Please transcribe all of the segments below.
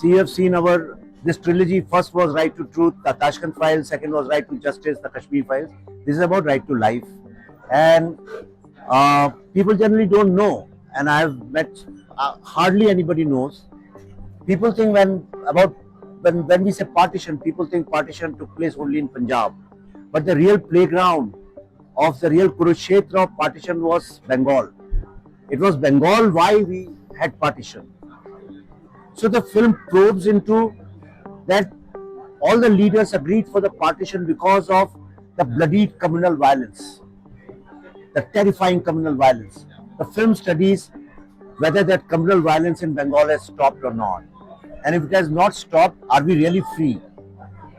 So you have seen this trilogy. First was Right to Truth, the Tashkent Files. Second was Right to Justice, the Kashmir Files. This is about right to life, and people generally don't know. And I have met hardly anybody knows. People think when we say partition, people think partition took place only in Punjab, but the real playground of the real Kurukshetra of partition was Bengal. It was Bengal why we had partition. So the film probes into that all the leaders agreed for the partition because of the bloody communal violence, the terrifying communal violence. The film studies whether that communal violence in Bengal has stopped or not. And if it has not stopped, are we really free?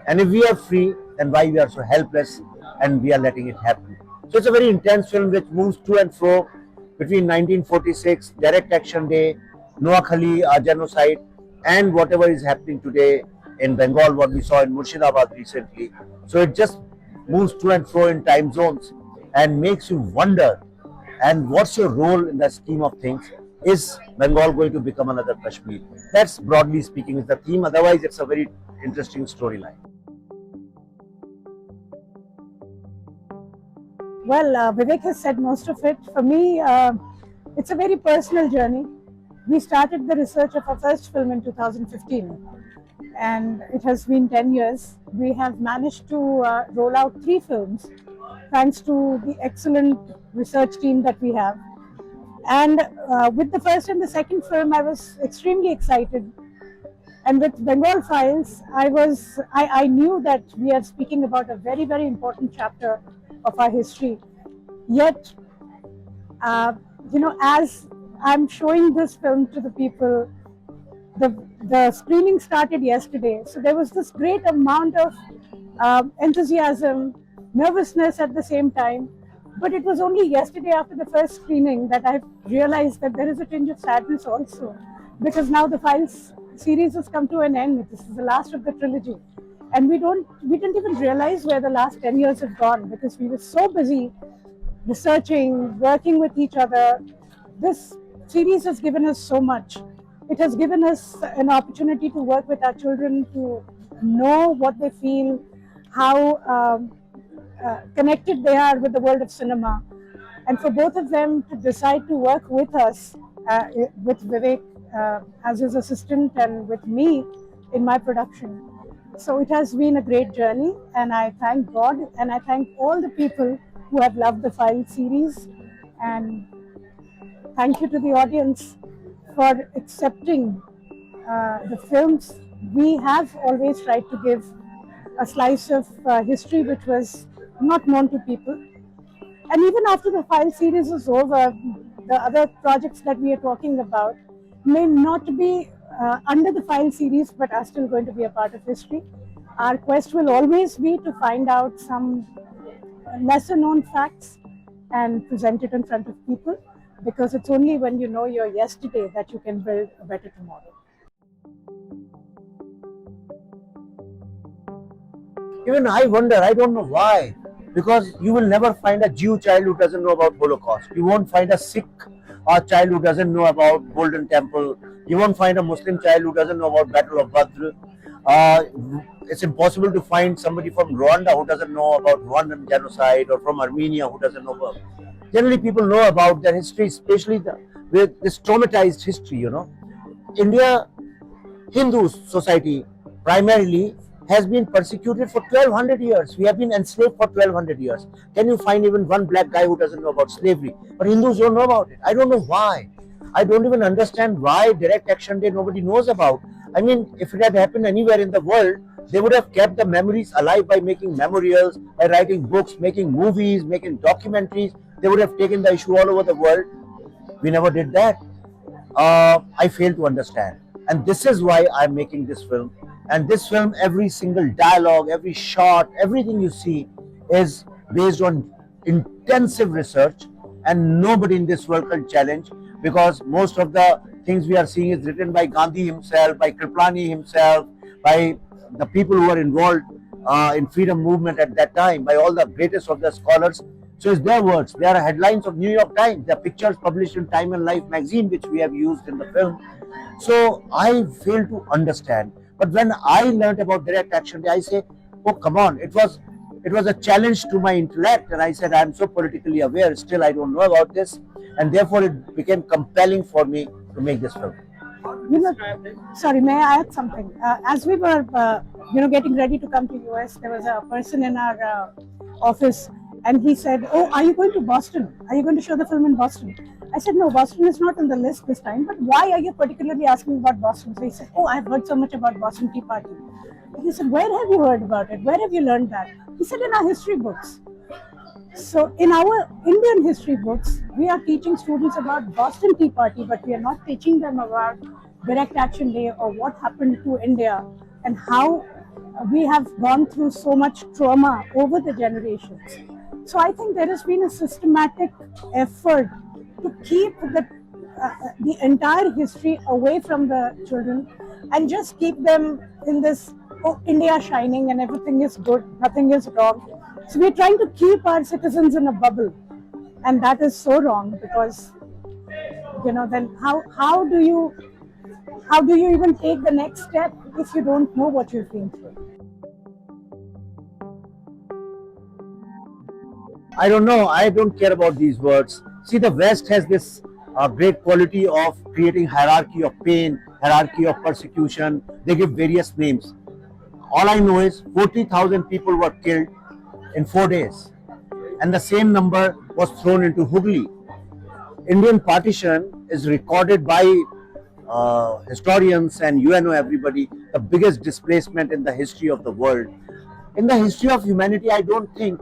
And if we are free, then why we are so helpless and we are letting it happen? So it's a very intense film which moves to and fro between 1946, Direct Action Day, Noakhali, genocide, and whatever is happening today in Bengal, what we saw in Murshidabad recently. So it just moves to and fro in time zones and makes you wonder, and what's your role in the scheme of things? Is Bengal going to become another Kashmir? That's broadly speaking is the theme. Otherwise, it's a very interesting storyline. Well, Vivek has said most of it. For me, it's a very personal journey. We started the research of our first film in 2015, and it has been 10 years. We have managed to roll out 3 films thanks to the excellent research team that we have. And with the first and the second film, I was extremely excited. And with Bengal Files, I knew that we are speaking about a very, very important chapter of our history. Yet, as I'm showing this film to the people, the screening started yesterday. So there was this great amount of enthusiasm, nervousness at the same time. But it was only yesterday after the first screening that I realized that there is a tinge of sadness also, because now the Files series has come to an end. This is the last of the trilogy, and we didn't even realize where the last 10 years have gone, because we were so busy researching, working with each other. This series has given us so much. It has given us an opportunity to work with our children, to know what they feel, how connected they are with the world of cinema, and for both of them to decide to work with us, with Vivek as his assistant and with me in my production. So it has been a great journey, and I thank God and I thank all the people who have loved the File series, and thank you to the audience for accepting the films. We have always tried to give a slice of history which was not known to people. And even after the File series is over, the other projects that we are talking about may not be under the File series, but are still going to be a part of history. Our quest will always be to find out some lesser known facts and present it in front of people, because it's only when you know your yesterday that you can build a better tomorrow. Even I wonder, I don't know why, because you will never find a Jew child who doesn't know about Holocaust. You won't find a Sikh child who doesn't know about Golden Temple. You won't find a Muslim child who doesn't know about Battle of Badr. It's impossible to find somebody from Rwanda who doesn't know about Rwandan genocide, or from Armenia who doesn't know about. Generally, people know about their history, especially with this traumatized history. India, Hindu society primarily has been persecuted for 1200 years. We have been enslaved for 1200 years. Can you find even one black guy who doesn't know about slavery? But Hindus don't know about it. I don't know why. I don't even understand why Direct Action Day nobody knows about. I mean, if it had happened anywhere in the world, they would have kept the memories alive by making memorials, by writing books, making movies, making documentaries. They would have taken the issue all over the world. We never did that. I fail to understand. And this is why I'm making this film. And this film, every single dialogue, every shot, everything you see is based on intensive research, and nobody in this world can challenge, because most of the things we are seeing is written by Gandhi himself, by Kripalani himself, by the people who were involved in freedom movement at that time, by all the greatest of the scholars. So it's their words. They are headlines of New York Times. They are pictures published in Time and Life magazine, which we have used in the film. So I fail to understand. But when I learned about direct action, I say, oh come on, it was a challenge to my intellect, and I said I'm so politically aware, still I don't know about this, and therefore it became compelling for me to make this film. You know, sorry, may I add something? As we were, getting ready to come to US, there was a person in our office, and he said, "Oh, are you going to Boston? Are you going to show the film in Boston?" I said, "No, Boston is not on the list this time. But why are you particularly asking about Boston?" So he said, "Oh, I've heard so much about Boston Tea Party." And he said, "Where have you heard about it? Where have you learned that?" He said, "In our history books." So in our Indian history books, we are teaching students about Boston Tea Party, but we are not teaching them about Direct Action Day or what happened to India and how we have gone through so much trauma over the generations. So I think there has been a systematic effort to keep the entire history away from the children and just keep them in this, oh, India shining and everything is good, nothing is wrong. So we're trying to keep our citizens in a bubble, and that is so wrong because then how do you even take the next step if you don't know what you've been through? I don't know. I don't care about these words. See, the West has this great quality of creating hierarchy of pain, hierarchy of persecution. They give various names. All I know is 40,000 people were killed in 4 days, and the same number was thrown into Hooghly. Indian partition is recorded by historians and UNO everybody the biggest displacement in the history of the world. In the history of humanity, I don't think,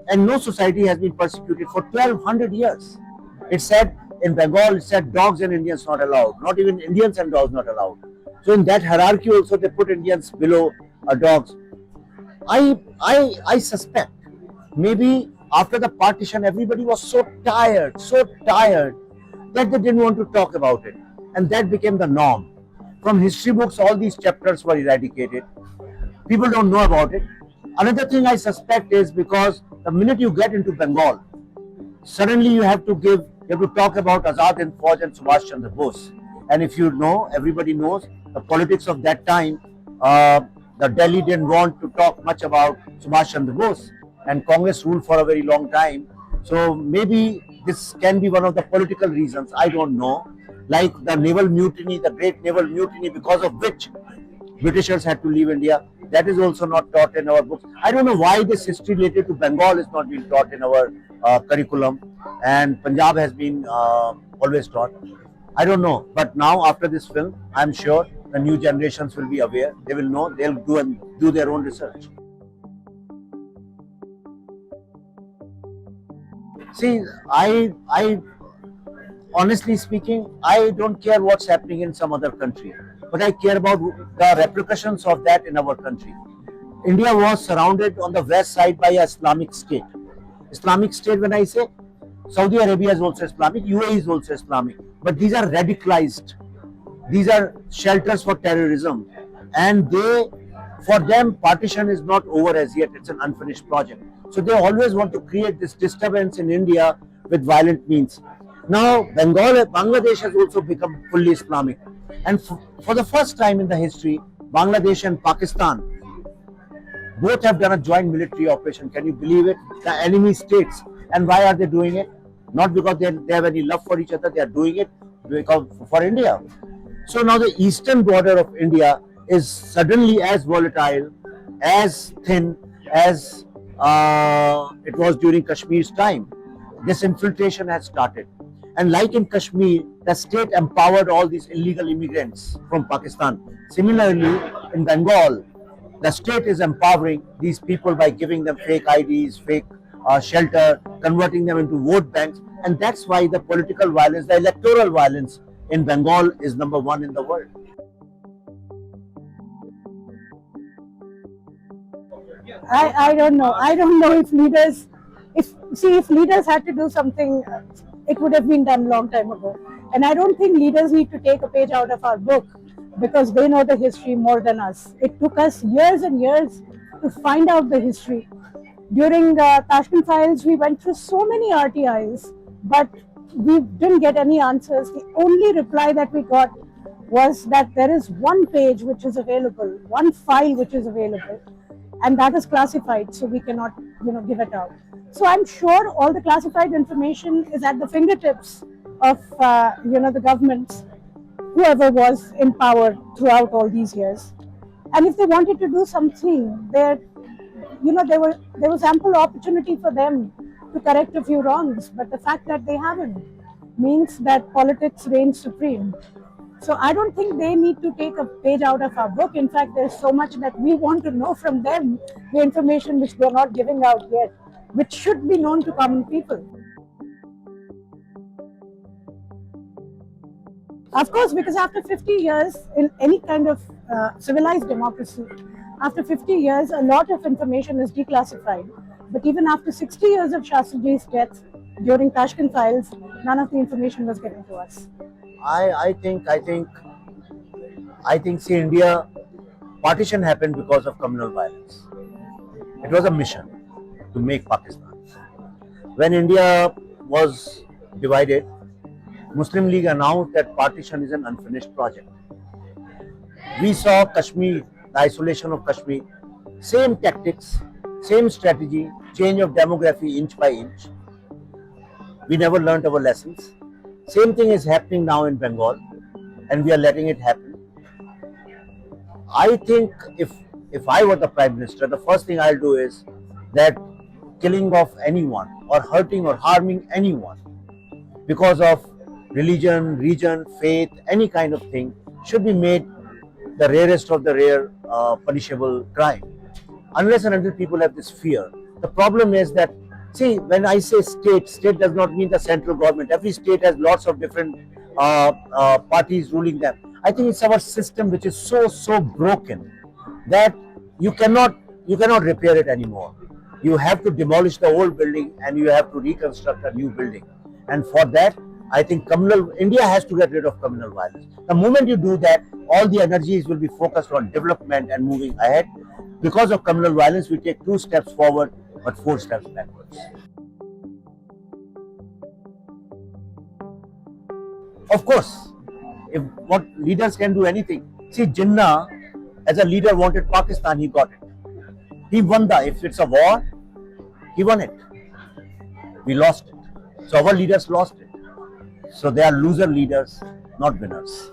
and no society has been persecuted for 1200 years. It said in Bengal, it said dogs and Indians not allowed, not even Indians and dogs not allowed. So in that hierarchy also they put Indians below dogs. I suspect maybe after the partition everybody was so tired that they didn't want to talk about it, and that became the norm. From history books all these chapters were eradicated. People don't know about it. Another thing I suspect is because the minute you get into Bengal, suddenly you have to talk about Azad Hind Fauj and Subhash Chandra Bose. And if you know, everybody knows the politics of that time. The Delhi didn't want to talk much about Subhash Chandra Bose, and Congress ruled for a very long time. So maybe this can be one of the political reasons. I don't know. Like the naval mutiny, the great naval mutiny, because of which Britishers had to leave India. That is also not taught in our books. I don't know why this history related to Bengal is not being taught in our curriculum, and Punjab has been always taught. I don't know, but now after this film, I'm sure the new generations will be aware. They will know. They'll do their own research. See, I honestly speaking, I don't care what's happening in some other country, but I care about the repercussions of that in our country. India was surrounded on the west side by a Islamic state. Islamic state, when I say, Saudi Arabia is also Islamic, UAE is also Islamic, but these are radicalized. These are shelters for terrorism, and for them, partition is not over as yet. It's an unfinished project. So they always want to create this disturbance in India with violent means. Now, Bangladesh has also become fully Islamic, and for the first time in the history, Bangladesh and Pakistan both have done a joint military operation. Can you believe it? The enemy states. And why are they doing it? Not because they have any love for each other. They are doing it because for India. So now the eastern border of India is suddenly as volatile, as thin as it was during Kashmir's time. This infiltration has started. And like in Kashmir, the state empowered all these illegal immigrants from Pakistan. Similarly, in Bengal, the state is empowering these people by giving them fake IDs, fake shelter, converting them into vote banks. And that's why the political violence, the electoral violence in Bengal is number one in the world. I don't know. I don't know if leaders had to do something, it would have been done long time ago. And I don't think leaders need to take a page out of our book because they know the history more than us. It took us years and years to find out the history. During Tashkent Files, we went through so many RTIs, but we didn't get any answers. The only reply that we got was that there is one page which is available, one file which is available, and that is classified, so we cannot, give it out. So I'm sure all the classified information is at the fingertips of, the governments, whoever was in power throughout all these years. And if they wanted to do something, there was ample opportunity for them to correct a few wrongs. But the fact that they haven't means that politics reigns supreme. So I don't think they need to take a page out of our book. In fact, there's so much that we want to know from them, the information which they're not giving out yet, which should be known to common people. Of course, because after 50 years in any kind of civilized democracy, after 50 years, a lot of information is declassified. But even after 60 years of Shastriji's death during Tashkent Files, none of the information was given to us. I think, see, India, partition happened because of communal violence. It was a mission to make Pakistan. When India was divided, Muslim League announced that partition is an unfinished project. We saw Kashmir, the isolation of Kashmir, same tactics, same strategy, change of demography inch by inch. We never learned our lessons. Same thing is happening now in Bengal, and we are letting it happen. I think if I were the Prime Minister, the first thing I'll do is that killing of anyone or hurting or harming anyone because of religion, region, faith, any kind of thing should be made the rarest of the rare punishable crime. Unless and until people have this fear. The problem is that, see, when I say state does not mean the central government. Every state has lots of different parties ruling them. I think it's our system which is so broken that you cannot repair it anymore. You have to demolish the old building and you have to reconstruct a new building. And for that, I think India has to get rid of communal violence. The moment you do that, all the energies will be focused on development and moving ahead. Because of communal violence, we take 2 steps forward, but 4 steps backwards. Of course, if what leaders can do anything. See, Jinnah, as a leader, wanted Pakistan, he got it. He won if it's a war, he won it. We lost it. So our leaders lost it. So they are loser leaders, not winners.